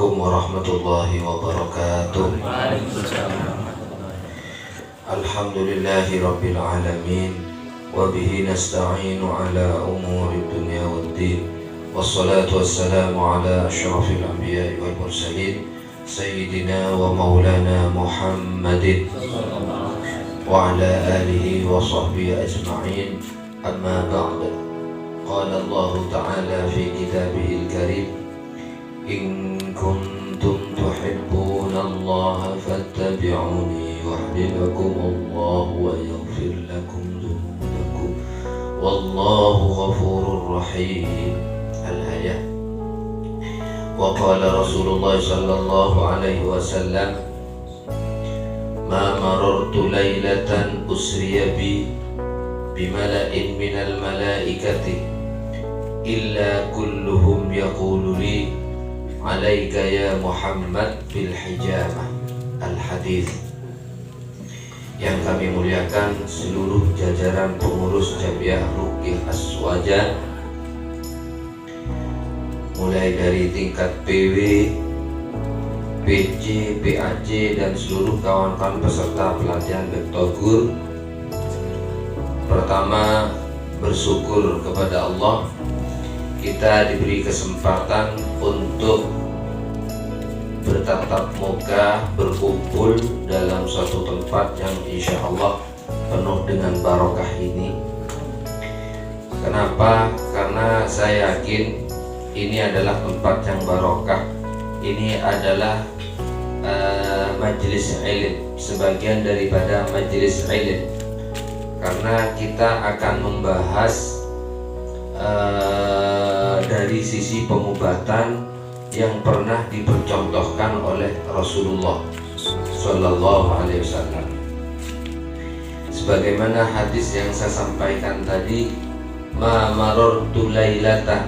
Assalamualaikum warahmatullahi wabarakatuh. Alhamdulillahi rabbil alamin, wa bihi nasta'inu ala umuri dunya waddin, wassalatu wassalamu ala asyrafil anbiya'i wal mursalin, sayyidina wa maulana Muhammadin wa ala alihi wa sahbihi ajma'in. Amma ba'd. Qala Allah ta'ala fi kitabihil karim, in kuntum tuhibbuna Allah fattabi'uni yuhibbukum Allah wa yaghfir lakum dhunubakum wallahu ghafurur rahim. Al-ayah. Wa qala Rasulullah sallallahu alaihi wasallam, ma marartu laylatan usriya bi bimala'in minal malaikati illa kulluhum yaqulu li alaika ya Muhammad bil hijamah. Al-hadis. Yang kami muliakan seluruh jajaran pengurus Jamiah Ruqyah Aswaja, mulai dari tingkat PW, PC, PAC dan seluruh kawan-kawan peserta pelatihan Bektogur. Pertama, bersyukur kepada Allah kita diberi kesempatan untuk bertatap muka, berkumpul dalam suatu tempat yang insya Allah penuh dengan barokah ini. Kenapa? Karena saya yakin ini adalah tempat yang barokah. Ini adalah majelis ilmu, sebagian daripada majelis ilmu, karena kita akan membahas dari sisi pengobatan yang pernah dipercontohkan oleh Rasulullah Sallallahu Alaihi Wasallam. Sebagaimana hadis yang saya sampaikan tadi, ma marartu lailatan,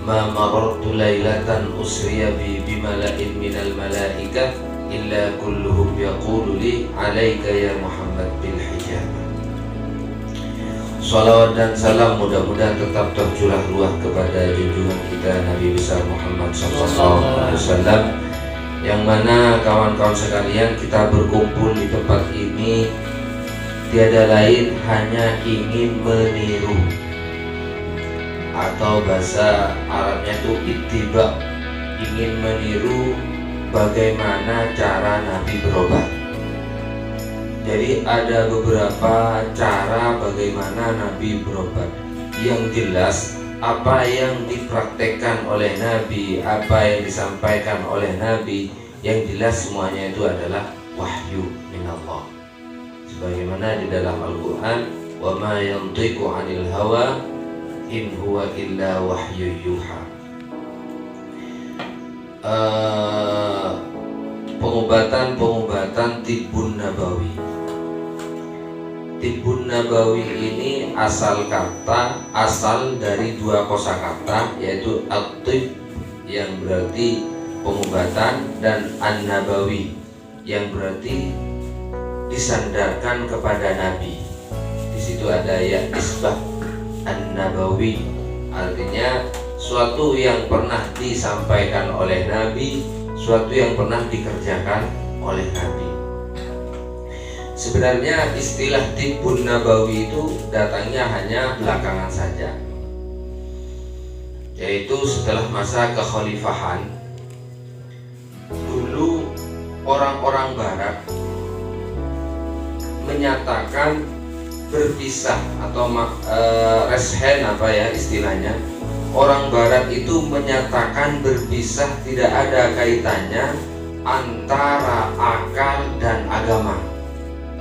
ma marartu lailatan usriya bi bimala'in minal malaikah illa kulluhum yaqulu li alaika ya Muhammad bil hijabah. Salawat dan salam mudah-mudahan tetap tercurah luah kepada junjungan kita Nabi besar Muhammad SAW, yang mana kawan-kawan sekalian kita berkumpul di tempat ini tiada lain hanya ingin meniru, atau bahasa Arabnya itu ittiba, ingin meniru bagaimana cara Nabi berobat. Jadi ada beberapa cara bagaimana Nabi berobat. Yang jelas apa yang dipraktekkan oleh Nabi, apa yang disampaikan oleh Nabi, yang jelas semuanya itu adalah wahyu minallah. Sebagaimana di dalam Al-Quran, wa ma yantiqu 'anil hawa in huwa illa wahyu yuha. Pengobatan tibbun nabawi. Tibbun nabawi ini asal dari dua kosakata, yaitu at-tib yang berarti pengobatan dan an-nabawi yang berarti disandarkan kepada Nabi. Di situ ada ya nisbah an-nabawi, artinya suatu yang pernah disampaikan oleh Nabi, suatu yang pernah dikerjakan oleh Nabi. Sebenarnya istilah tibbun nabawi itu datangnya hanya belakangan saja, yaitu setelah masa kekhalifahan. Dulu orang-orang barat menyatakan berpisah atau reshen apa ya istilahnya. Orang barat itu menyatakan berpisah, tidak ada kaitannya antara akal dan agama.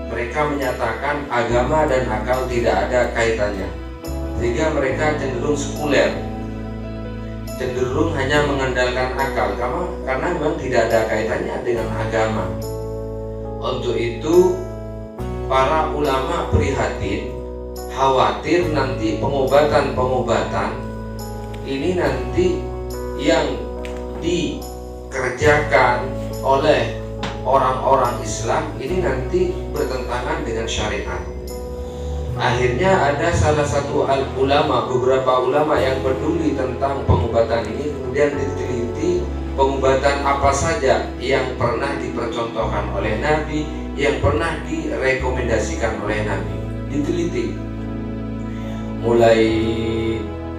Mereka menyatakan agama dan akal tidak ada kaitannya, sehingga mereka cenderung sekuler, cenderung hanya mengandalkan akal karena memang tidak ada kaitannya dengan agama. Untuk itu para ulama prihatin, khawatir nanti pengobatan ini nanti yang dikerjakan oleh orang-orang Islam ini nanti bertentangan dengan syariat. Akhirnya ada salah satu beberapa ulama yang peduli tentang pengobatan ini, kemudian diteliti pengobatan apa saja yang pernah dipercontohkan oleh Nabi, yang pernah direkomendasikan oleh Nabi. Diteliti mulai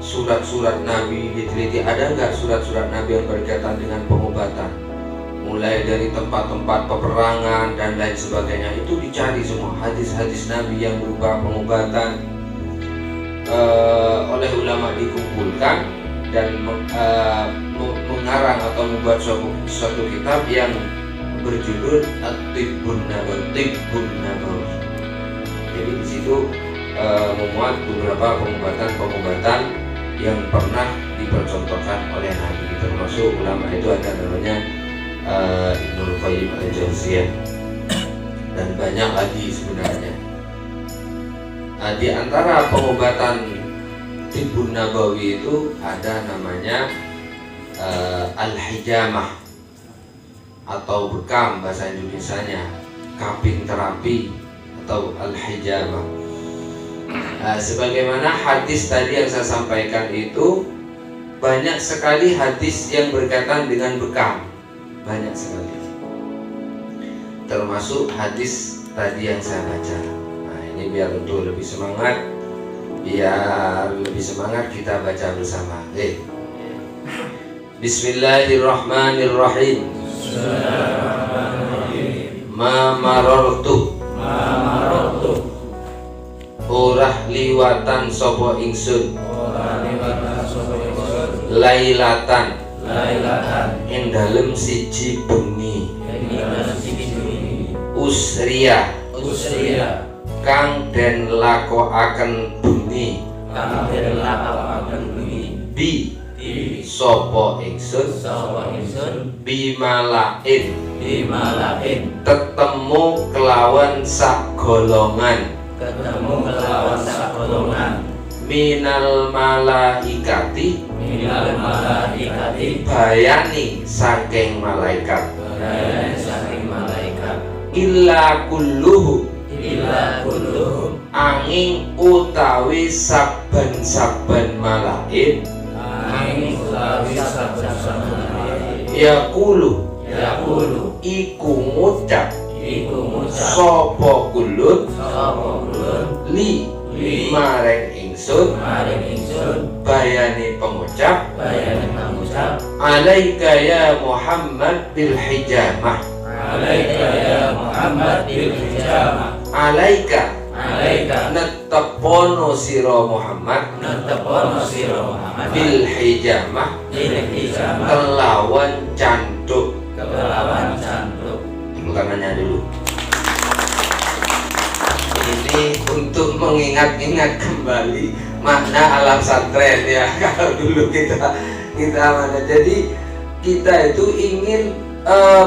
surat-surat Nabi, diteliti ada nggak surat-surat Nabi yang berkaitan dengan pengobatan, mulai dari tempat-tempat peperangan dan lain sebagainya. Itu dicari semua hadis-hadis Nabi yang berupa pengobatan, oleh ulama dikumpulkan dan mengarang atau membuat suatu kitab yang berjudul At-Tibbun Nabawi. Jadi di situ memuat beberapa pengobatan yang pernah dipercontohkan oleh Nabi. Termasuk ulama itu ada namanya Ibnul Qayyim al-Jauziyah dan banyak lagi sebenarnya. Di antara pengobatan Tibbun Nabawi itu ada namanya al-hijamah atau bekam bahasa Indonesianya, kaping terapi atau al-hijamah. Sebagaimana hadis tadi yang saya sampaikan itu, banyak sekali hadis yang berkaitan dengan bekam, banyak sekali, termasuk hadis tadi yang saya baca. Nah, ini biar untuk lebih semangat, kita baca bersama. Bismillahirrahmanirrahim. Ma marartu orah liwatan sapa ingsun lailatan ing dalem siji bengi usria kang den lakokaken bengi bi sapa ingsun bimalain ketemu kelawan sak golongan minal malaikati bayani saking malaikat illa kulluhu angin utawi saben-saben malaik yaqulu iku ngucap sapa kulut li mareng ingsun bayani pengucap alaika ya Muhammad bil hijamah alaika netepono sira Muhammad bil hijamah kelawan canduk. Tangannya dulu. Ini untuk mengingat-ingat kembali makna alam santren ya. Kalau dulu kita mana. Jadi kita itu ingin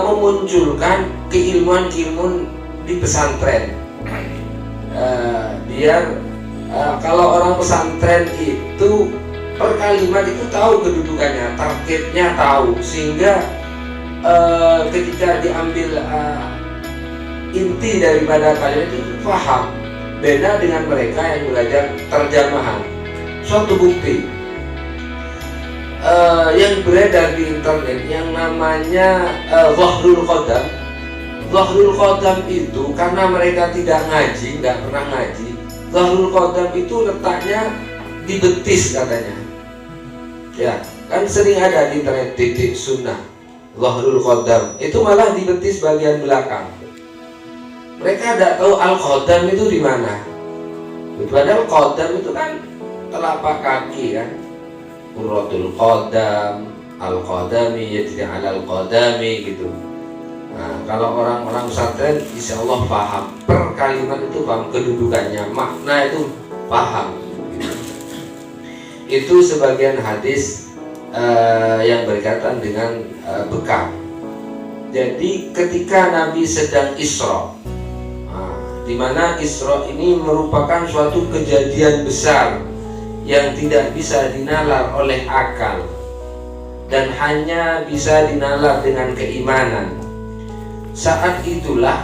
memunculkan keilmuan-keilmuan di pesantren. Biar kalau orang pesantren itu per kalimat itu tahu kedudukannya, targetnya tahu, sehingga ketika diambil inti daripada kalimat itu paham. Beda dengan mereka yang belajar terjemahan. Suatu bukti yang beredar di internet yang namanya Dhahrul Qadam. Dhahrul Qadam itu karena mereka tidak ngaji, nggak pernah ngaji. Dhahrul Qadam itu letaknya di betis katanya. Ya, kan sering ada di internet titik sunnah. Dhahrul Qadam itu malah di betis bagian belakang. Mereka tidak tahu al-qadam itu di mana. Padahal qadam itu kan telapak kaki kan. Qurratul qadam, al-qadami yajri 'alal qadami gitu. Nah, kalau orang-orang pesantren insya Allah paham per kalimat itu, paham kedudukannya, makna itu paham gitu. Itu sebagian hadis yang berkaitan dengan bekam. Jadi ketika Nabi sedang Isra, di mana Isra ini merupakan suatu kejadian besar yang tidak bisa dinalar oleh akal dan hanya bisa dinalar dengan keimanan. Saat itulah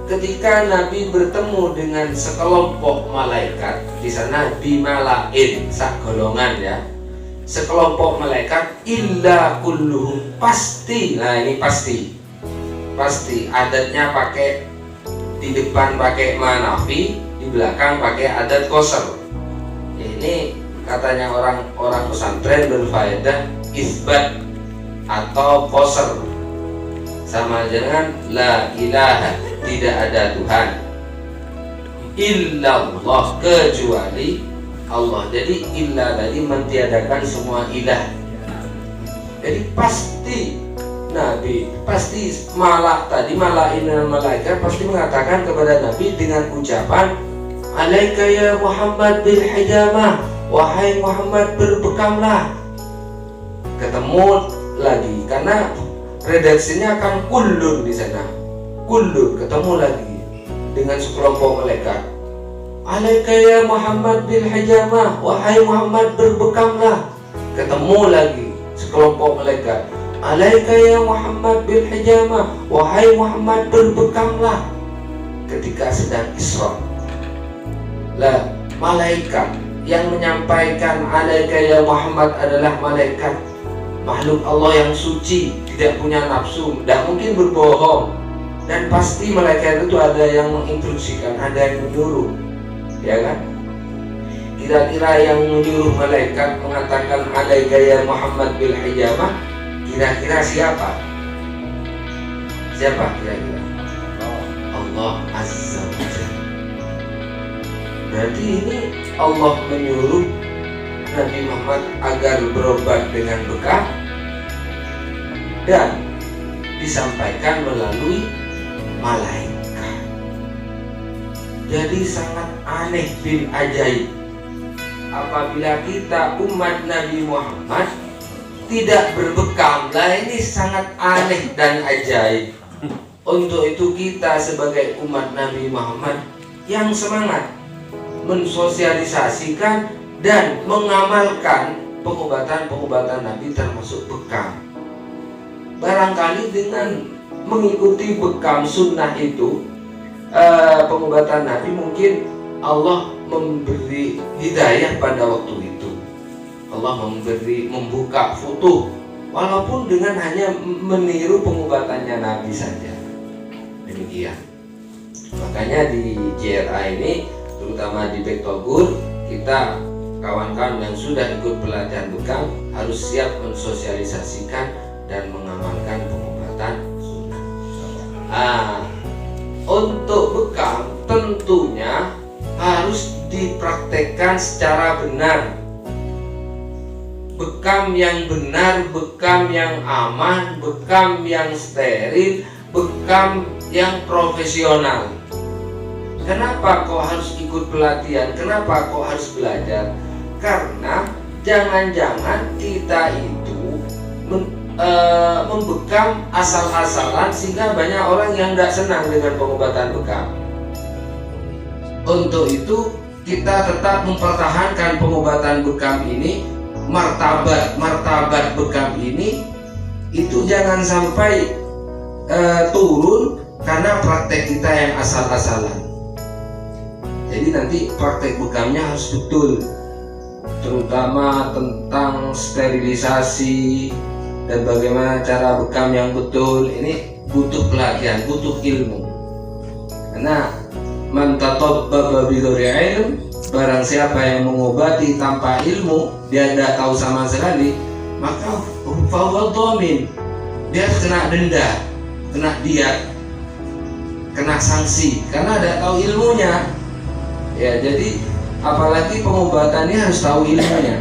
ketika Nabi bertemu dengan sekelompok malaikat di sana di malain sak golongan ya, sekelompok malaikat illa kulluhum pasti, nah ini pasti adatnya pakai di depan pakai manafi, di belakang pakai adat qasr. Ini katanya orang pesantren berfaedah isbat atau qasr sama dengan la ilaha, tidak ada Tuhan illallah kecuali Allah. Jadi illa tadi mentiadakan semua ilah. Jadi pasti Nabi, pasti malain malaikat pasti mengatakan kepada Nabi dengan ucapan alaika ya Muhammad bil hijamah, wahai Muhammad berbekamlah. Ketemu lagi karena redaksinya akan kullun di sana. Kullun ketemu lagi dengan sekelompok malaikat. Alaika ya Muhammad bil hijamah, wahai Muhammad berbekamlah. Ketemu lagi sekelompok malaikat. Alaika ya Muhammad bil hijamah, wahai Muhammad berbekamlah. Ketika sedang Isra. Lah, malaikat yang menyampaikan alaika ya Muhammad adalah malaikat makhluk Allah yang suci, tidak punya nafsu, tidak mungkin berbohong. Dan pasti malaikat itu ada yang menginstruksikan, ada yang menyuruh, ya kan? Kira-kira yang menyuruh malaikat mengatakan alaika ya Muhammad bil hijamah, kira-kira siapa? Siapa kira-kira? Allah Azza wa Jalla. Berarti ini Allah menyuruh Nabi Muhammad agar berobat dengan bekam dan disampaikan melalui malaikat. Jadi sangat aneh bin ajaib apabila kita umat Nabi Muhammad tidak berbekam. Lah ini sangat aneh dan ajaib. Untuk itu kita sebagai umat Nabi Muhammad yang semangat mensosialisasikan dan mengamalkan pengobatan Nabi termasuk bekam. Barangkali dengan mengikuti bekam sunnah itu, pengobatan Nabi, mungkin Allah memberi hidayah pada waktu itu. Allah membuka futuh, walaupun dengan hanya meniru pengobatannya Nabi saja. Demikian. Makanya di JRA ini, terutama di Bektogur, kita kawan-kawan yang sudah ikut pelatihan bekam harus siap mensosialisasikan dan mengamalkan pengobatan sunnah. Untuk bekam tentunya harus dipraktekkan secara benar. Bekam yang benar, bekam yang aman, bekam yang steril, bekam yang profesional. Kenapa kok harus ikut pelatihan? Kenapa kok harus belajar? Karena jangan-jangan kita itu membekam asal-asalan sehingga banyak orang yang tidak senang dengan pengobatan bekam. Untuk itu kita tetap mempertahankan pengobatan bekam ini, martabat bekam ini itu jangan sampai turun karena praktek kita yang asal-asalan. Jadi nanti praktek bekamnya harus betul, terutama tentang sterilisasi dan bagaimana cara bekam yang betul. Ini butuh pelatihan, butuh ilmu. Karena man tatabbaba bighairi ilm, barang siapa yang mengobati tanpa ilmu, dia tidak tahu sama sekali, maka fahuwa dhamin, dia kena denda, kena diat, kena sanksi karena tidak tahu ilmunya. Ya, jadi apalagi pengobatannya harus tahu ilmunya.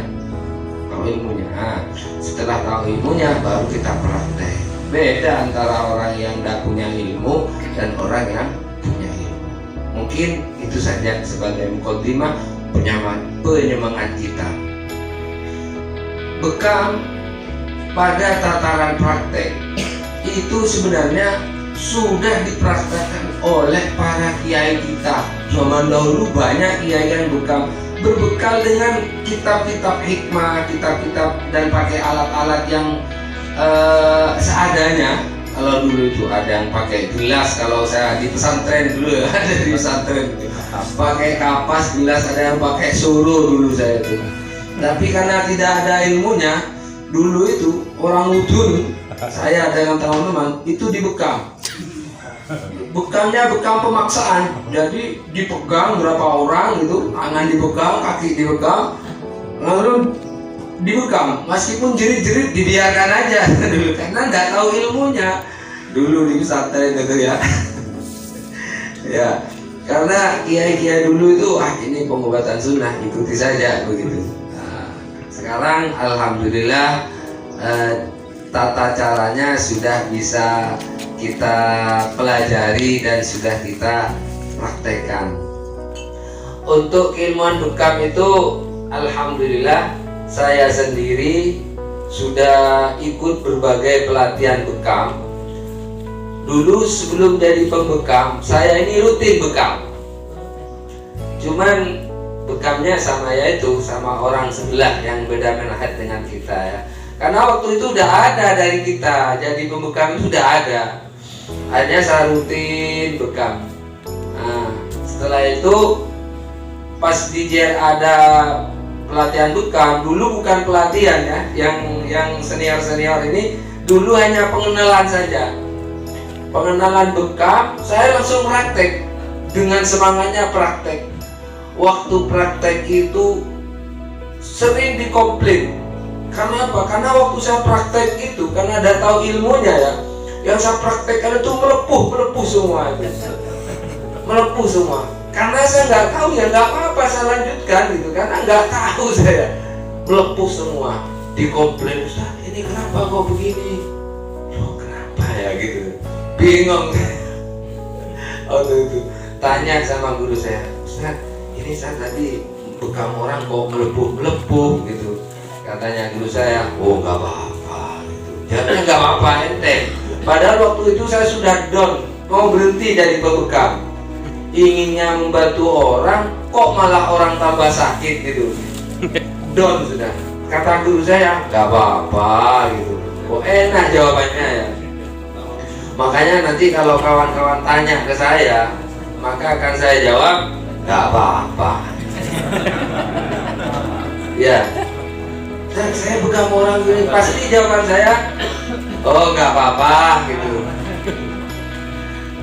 Setelah tahu ilmunya baru kita praktek. Beda antara orang yang tidak punya ilmu dan orang yang punya ilmu. Mungkin itu saja sebagai mukaddimah penyemangat kita. Bekam pada tataran praktek itu sebenarnya sudah dipraktekkan oleh para kiai kita. Zaman dahulu banyak kiai yang berbekal dengan kitab-kitab hikmah, kitab-kitab dan pakai alat-alat yang seadanya. Kalau dulu itu ada yang pakai gelas, kalau saya di pesantren dulu ya, ada di pesantren pakai kapas gelas, ada yang pakai suro dulu saya itu. Tapi karena tidak ada ilmunya, dulu itu orang udun, saya dengan teman-teman itu dibekam. Bekamnya bekam pemaksaan, jadi dipegang berapa orang gitu, tangan dipegang, kaki dipegang, lalu dibekam, meskipun jerit-jerit dibiarkan aja dulu karena nggak tahu ilmunya dulu di pesantren itu ya. Ya, karena kiai-kiai dulu itu ini pengobatan sunnah, ikuti saja begitu. Nah, sekarang alhamdulillah tata caranya sudah bisa kita pelajari dan sudah kita praktekkan. Untuk keilmuan bekam itu alhamdulillah saya sendiri sudah ikut berbagai pelatihan bekam. Dulu sebelum jadi pembekam, saya ini rutin bekam. Cuman bekamnya sama orang sebelah yang beda manhaj dengan kita ya. Karena waktu itu udah ada dari kita, jadi pembekam itu udah ada. Hanya saya rutin bekam. Nah, setelah itu pas di JR ada pelatihan bekam, dulu bukan pelatihan ya, yang senior ini dulu hanya pengenalan saja. Pengenalan bekam, saya langsung praktek dengan semangatnya praktek. Waktu praktek itu sering dikomplain. Karena apa? Karena waktu saya praktek itu, karena ada tahu ilmunya ya, yang saya praktekkan itu melepuh semua, melepuh semua. Karena saya nggak tahu ya, nggak apa-apa saya lanjutkan gitu, karena nggak tahu saya, melepuh semua. Dikomplain, Ustaz ini kenapa kok begini? Oh kenapa ya gitu, bingung. Waktu itu tanya sama guru saya, Ustaz ini saya tadi bekam orang kok melepuh gitu. Katanya guru saya, oh nggak apa-apa gitu. Jangan nggak apa-apa ente. Padahal waktu itu saya sudah down, mau berhenti dari pembekam. Inginnya membantu orang, kok malah orang tambah sakit gitu. Down sudah. Kata guru saya, nggak apa-apa gitu. Oh enak jawabannya ya. Makanya nanti kalau kawan-kawan tanya ke saya, maka akan saya jawab, nggak apa-apa. Ya. Dan saya bekam orang gini, pasti jawaban saya, oh nggak apa-apa gitu,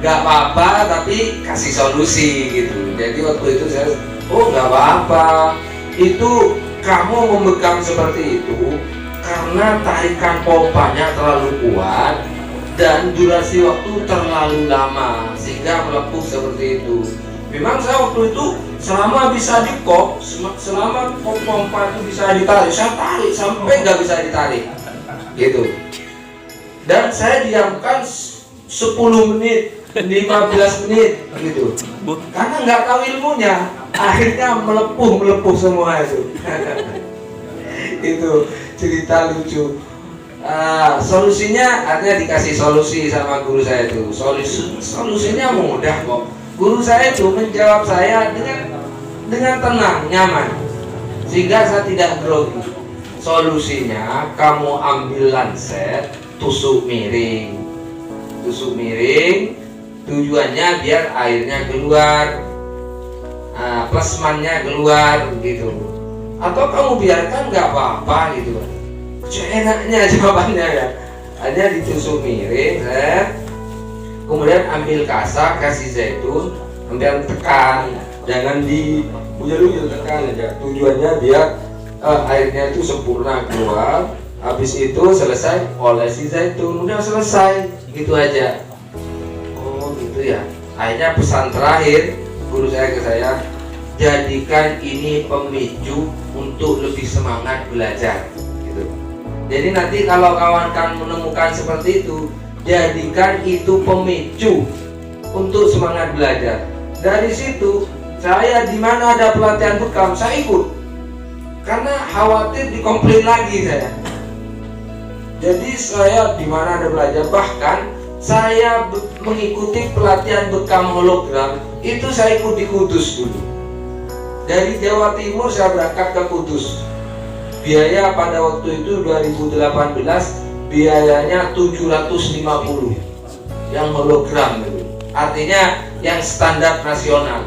nggak apa-apa tapi kasih solusi gitu. Jadi waktu itu saya, oh nggak apa-apa, itu kamu membekam seperti itu karena tarikan pompanya terlalu kuat dan durasi waktu terlalu lama sehingga melepuh seperti itu. Memang saya waktu itu selama bisa dikop, selama pompa itu bisa ditarik, saya tarik sampai nggak bisa ditarik, gitu. Dan saya diamkan 10 menit, 15 menit, gitu. Karena nggak tahu ilmunya, akhirnya melepuh semua itu. Itu cerita lucu. Solusinya artinya dikasih solusi sama guru saya itu. Solusinya mudah kok. Guru saya itu menjawab saya dengan tenang, nyaman, sehingga saya tidak grogi. Solusinya kamu ambil lancet, tusuk miring, tujuannya biar airnya keluar, plasmannya keluar gitu. Atau kamu biarkan nggak apa-apa gitu. Enaknya jawabannya ya, hanya ditusuk miring, kemudian ambil kasak, kasih zaitun, kemudian tekan, jangan diuyel-uyel, tekan aja. Tujuannya biar airnya itu sempurna keluar. Habis itu selesai olesi zaitun, udah selesai, gitu aja. Oh gitu ya. Akhirnya pesan terakhir guru saya ke saya, jadikan ini pemicu untuk lebih semangat belajar. Gitu. Jadi nanti kalau kawan-kawan menemukan seperti itu, jadikan itu pemicu untuk semangat belajar. Dari situ saya di mana ada pelatihan bekam saya ikut, karena khawatir dikomplain lagi saya. Jadi saya di mana ada belajar, bahkan saya mengikuti pelatihan bekam hologram itu saya ikut di Kudus dulu. Dari Jawa Timur saya berangkat ke Kudus. Biaya pada waktu itu 2018 biayanya 750 yang hologram itu. Artinya yang standar nasional.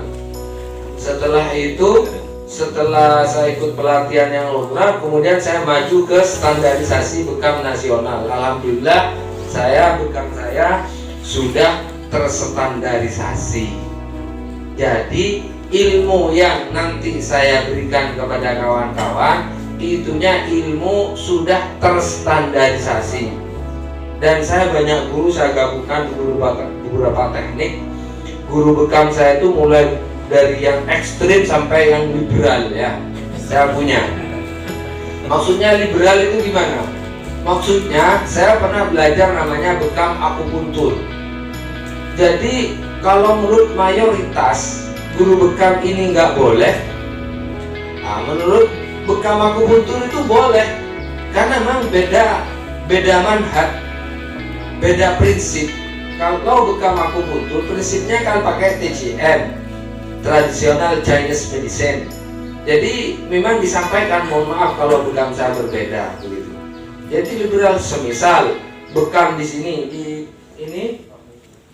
Setelah itu, setelah saya ikut pelatihan yang hologram, kemudian saya maju ke standarisasi bekam nasional. Alhamdulillah bekam saya sudah terstandarisasi. Jadi ilmu yang nanti saya berikan kepada kawan-kawan itunya ilmu sudah terstandarisasi. Dan saya banyak guru, saya gabungkan beberapa teknik. Guru bekam saya itu mulai dari yang ekstrim sampai yang liberal ya. Saya punya. Maksudnya liberal itu gimana? Maksudnya saya pernah belajar namanya bekam akupuntur. Jadi kalau menurut mayoritas guru bekam ini nggak boleh, menurut bekam akupuntur itu boleh, karena memang beda manhaj, beda prinsip. Kalau bekam akupuntur prinsipnya kan pakai TCM, tradisional Chinese medicine. Jadi memang disampaikan, mohon maaf kalau bekam saya berbeda begitu. Jadi liberal, semisal bekam di sini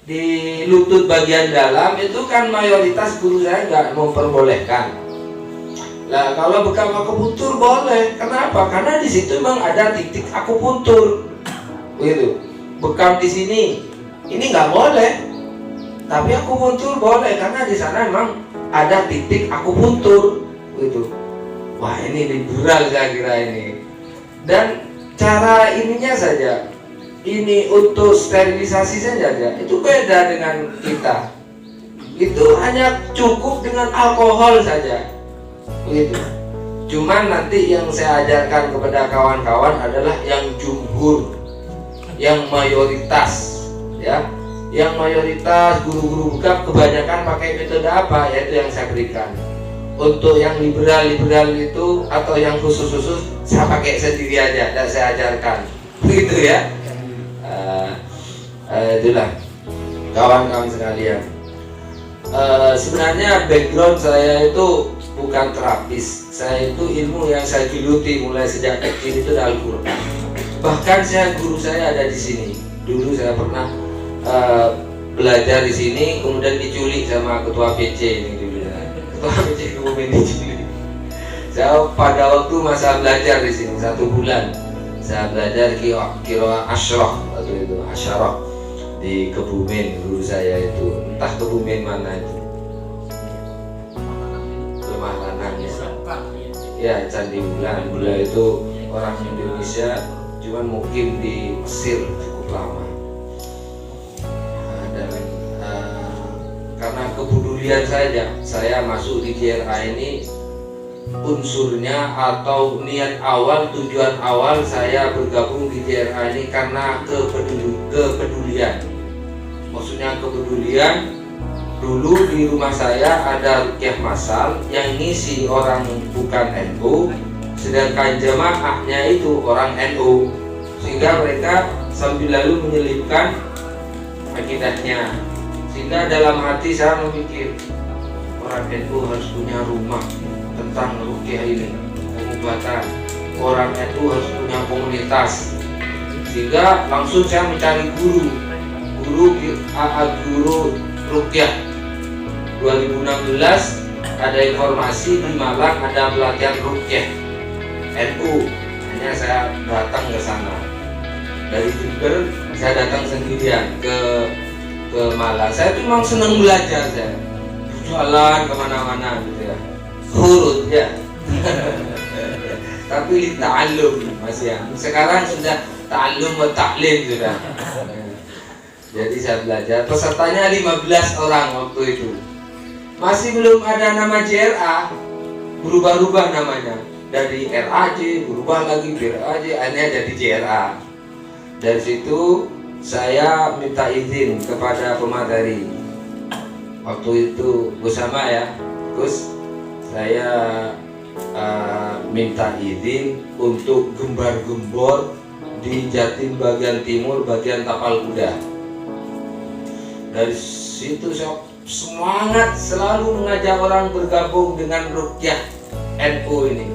di lutut bagian dalam itu kan mayoritas guru saya nggak memperbolehkan. Nah, kalau bekam akupuntur boleh. Kenapa? Karena di situ memang ada titik akupuntur. Begitu. Bekam di sini, ini nggak boleh. Tapi akupuntur boleh karena di sana memang ada titik akupuntur. Begitu. Wah, ini liberal saya kira ini. Dan cara ininya saja. Ini untuk sterilisasi saja, itu beda dengan kita. Itu hanya cukup dengan alkohol saja. Begitu. Cuman nanti yang saya ajarkan kepada kawan-kawan adalah yang jumhur, yang mayoritas, ya. Yang mayoritas guru-guru bekam kebanyakan pakai metode apa? Yaitu yang saya berikan. Untuk yang liberal itu atau yang khusus saya pakai sendiri aja, dan saya ajarkan. Begitu ya. Itulah kawan-kawan sekalian. Sebenarnya background saya itu bukan terapis. Saya itu ilmu yang saya geluti mulai sejak kecil itu adalah Al-Quran. Bahkan guru saya ada di sini. Dulu saya pernah belajar di sini, kemudian diculik sama ketua PC ini dulu. Ketua PC kemudian diculik. Saya pada waktu masa belajar di sini 1 bulan, saya belajar kira asyrah atau itu asyarah di Kebumen. Guru saya itu entah Kebumen mana itu, Lemah Lanang ya, Candi Bulan. Beliau itu orang Indonesia, cuman mungkin di Mesir cukup lama. Dan karena kepedulian saya masuk di JRA ini, unsurnya atau niat awal, tujuan awal saya bergabung di JRA ini karena kepedulian. Maksudnya kepedulian, dulu di rumah saya ada ruqyah masal yang ngisi orang bukan NU, sedangkan jamaahnya itu orang NU, sehingga mereka sambil lalu menyelipkan akidahnya. Sehingga dalam hati saya memikir, orang NU harus punya rumah tentang ruqyah ini, pengobatan. Orang NU harus punya komunitas. Sehingga langsung saya mencari guru ruqyah. 2016 ada informasi di Malang ada pelatihan ruqyah NU. Hanya saya datang ke sana. Dari Jember saya datang sendirian ke Malang. Saya tuh memang senang belajar, saya jalan kemana-mana gitu ya. Hurut ya. Tapi ta'allum masih ya. Sekarang sudah ta'allum wa ta'lim sudah. Jadi saya belajar. Pesertanya 15 orang waktu itu. Masih belum ada nama JRA. Berubah-ubah namanya. Dari RAJ berubah lagi RAJ, akhirnya jadi JRA. Dari situ saya minta izin kepada pemateri. Waktu itu bersama ya, Gus, saya minta izin untuk gembar-gembor di Jatim bagian timur, bagian Tapal Kuda. Dari situ saya semangat selalu mengajak orang bergabung dengan ruqyah NU ini,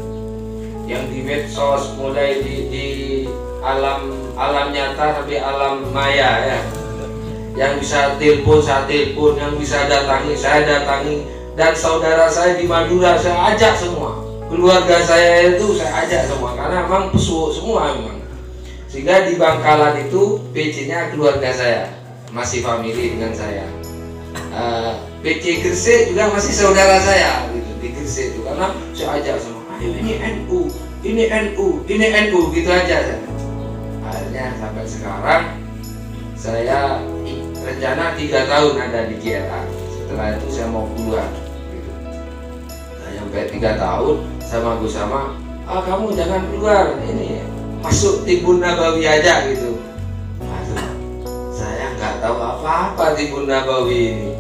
yang di medsos mulai di alam alam nyata sampai alam maya ya. Yang bisa telepon saya telepon, yang bisa datangi saya datangi, dan saudara saya di Madura saya ajak semua, keluarga saya itu saya ajak semua karena memang pesuo semua memang. Sehingga di Bangkalan itu PC-nya keluarga saya, masih family dengan saya. PC Gresik juga masih saudara saya gitu, di Gresik itu karena saya ajak semua, ayo ini NU, ini NU, ini NU gitu aja. Akhirnya sampai sekarang saya rencana 3 tahun ada di GLA. Setelah itu saya mau keluar gitu. Nah, sampai 3 tahun sama Gus Sama, kamu jangan keluar, ini masuk Tibun Nabawi aja gitu. Aduh, saya nggak tahu apa-apa Tibun Nabawi ini.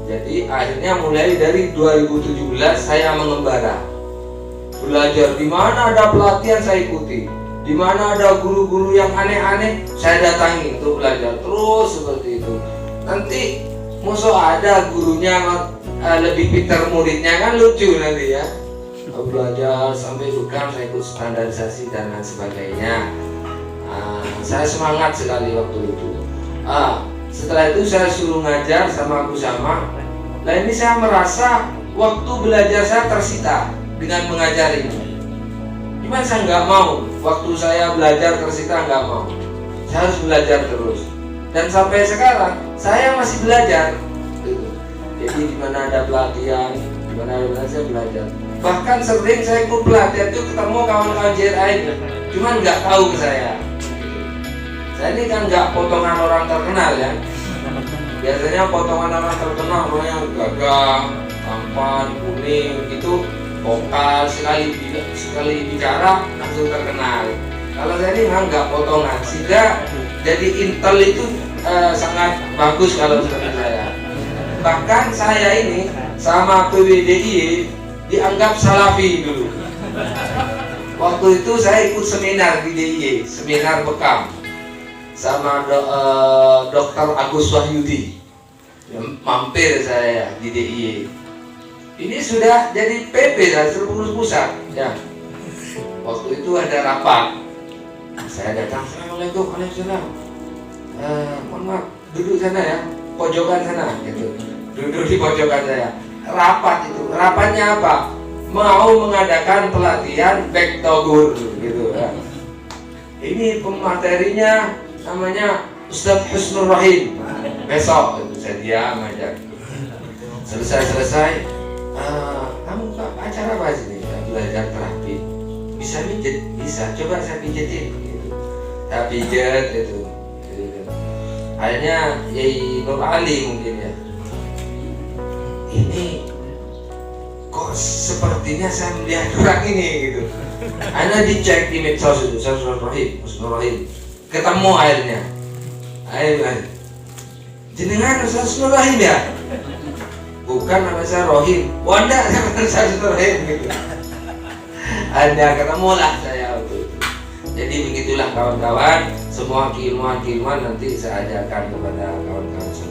Jadi akhirnya mulai dari 2017 saya mengembara, belajar di mana ada pelatihan saya ikuti, di mana ada guru-guru yang aneh-aneh saya datangi untuk belajar terus seperti itu. Nanti musuh ada gurunya lebih pintar muridnya kan lucu nanti ya. Belajar sampai bekam, saya ikut standarisasi dan lain sebagainya. Saya semangat sekali waktu itu. Setelah itu saya suruh ngajar sama Gus Sama. Nah ini saya merasa waktu belajar saya tersita dengan mengajar ini. Gimana saya nggak mau, waktu saya belajar tersita nggak mau. Saya harus belajar terus. Dan sampai sekarang saya masih belajar. Gitu. Jadi di mana ada pelatihan, di mana ada pelatihan saya belajar. Bahkan sering saya ikut pelatihan itu ketemu kawan-kawan JRI, cuman nggak tahu ke saya. Saya ini kan nggak potongan orang terkenal ya. Biasanya potongan orang terkenal orang yang gagah, tampan, kuning gitu. Vokal sekali bicara langsung terkenal. Kalau saya ini memang nggak potongan, sehingga jadi intel itu sangat bagus kalau seperti saya. Bahkan saya ini sama PWDI dianggap salafi dulu. Waktu itu saya ikut seminar di DIY, seminar bekam sama Dr. Agus Wahyudi. Mampir saya di DIY. Ini sudah jadi PP dan pengurus pusat ya. Waktu itu ada rapat, saya datang, assalamualaikum, waalaikumsalam. Mohon maaf, duduk sana ya, pojokan sana gitu. Duduk di pojokan saya. Rapat itu, rapatnya apa? Mau mengadakan pelatihan back togur gitu ya. Ini pematerinya namanya Ustadz Husnul Rahim. Besok itu saya diam aja. Selesai. Kamu acara apa sini? Belajar terapi. Bisa pijet? Bisa. Coba saya pijetin gitu. Saya pijet itu. Gitu. Akhirnya Yai Nur Ali mungkin ya. Ini kok sepertinya saya melihat orang ini gitu. Akhirnya dicek di medsos itu, Husnul Rahim. Ketemu akhirnya. Jenengan Husnul Rahim ya? Bukan, nama saya Rohim. Wanda, nama saya Rohim gitu. Anda ketemulah saya waktu itu. Jadi begitulah kawan-kawan, semua keilmuan nanti saya ajarkan kepada kawan-kawan saya.